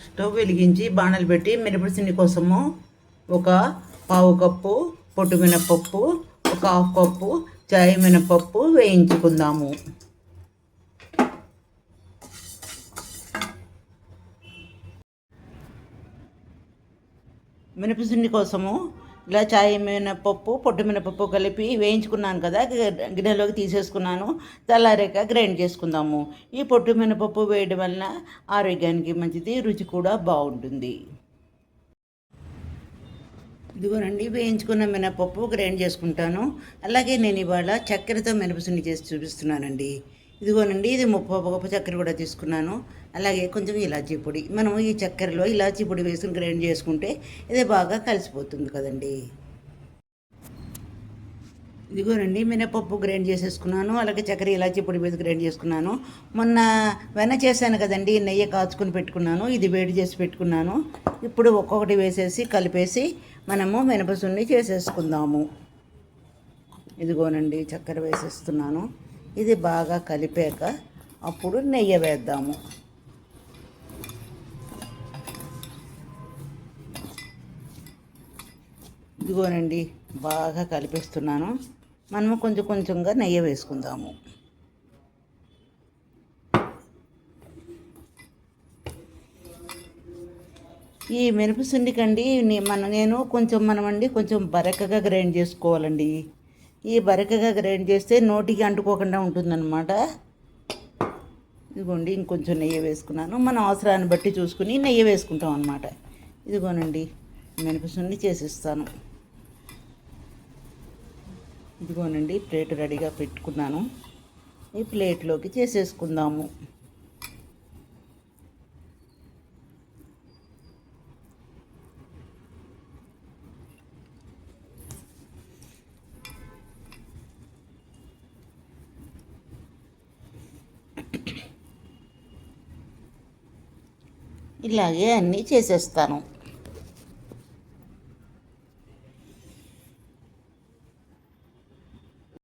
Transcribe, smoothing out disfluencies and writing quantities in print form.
Stove వెలిగించి బాణలు పెట్టి మినపసిండి కోసము ఒక పావు కప్పు పొట్టు మినపప్పు, ఒక హాఫ్ కప్పు చాయ్ మినపప్పు వేయించుకుందాము. మినపసిండి కోసము ఇలా చాయ్ మినపప్పు, పొట్టు మినపప్పు కలిపి వేయించుకున్నాను కదా, గిన్నెలోకి తీసేసుకున్నాను. చల్లారాక గ్రైండ్ చేసుకుందాము. ఈ పొట్టు మినపప్పు వేయడం వలన ఆరోగ్యానికి మంచిది, రుచి కూడా బాగుంటుంది. ఇదిగోనండి, వేయించుకున్న మినపప్పు గ్రైండ్ చేసుకుంటాను. అలాగే నేను ఇవాళ చక్కెరతో మినపసుండి చేసి చూపిస్తున్నానండి. ఇదిగోనండి, ఇది 30 కప్పు చక్కెర కూడా తీసుకున్నాను. అలాగే కొంచెం ఇలాచీ పొడి. మనం ఈ చక్కెరలో ఇలాచీ పొడి వేసుకుని గ్రైండ్ చేసుకుంటే ఇది బాగా కలిసిపోతుంది కదండి. ఇదిగోనండి, మినపప్పు గ్రైండ్ చేసేసుకున్నాను. అలాగే చక్కెర ఇలాచీ పొడి వేసి గ్రైండ్ చేసుకున్నాను. మొన్న వెన్న చేశాను కదండి, నెయ్యి కాచుకుని పెట్టుకున్నాను. ఇది వేడి చేసి పెట్టుకున్నాను. ఇప్పుడు ఒక్కొక్కటి వేసేసి కలిపేసి మనము మినపసుండి చేసేసుకుందాము. ఇదిగోనండి, చక్కెర వేసేస్తున్నాను. ఇది బాగా కలిపాక అప్పుడు నెయ్యి వేద్దాము. ఇదిగోనండి, బాగా కలిపిస్తున్నాను. మనము కొంచెం కొంచెంగా నెయ్యి వేసుకుందాము. ఈ మినపసుండికండి నేను కొంచెం బరకగా గ్రైండ్ చేసుకోవాలండి. ఈ బరకగా గ్రైండ్ చేస్తే నోటికి అంటుకోకుండా ఉంటుందన్నమాట. ఇదిగోండి, ఇంకొంచెం నెయ్యి వేసుకున్నాను. మన అవసరాన్ని బట్టి చూసుకుని నెయ్యి వేసుకుంటాం అన్నమాట. ఇదిగోనండి, మినపసుండి చేసిస్తాను. ఇదిగోనండి, ప్లేట్ రెడీగా పెట్టుకున్నాను. ఈ ప్లేట్లోకి చేసేసుకుందాము. ఇలాగే అన్నీ చేసేస్తాను.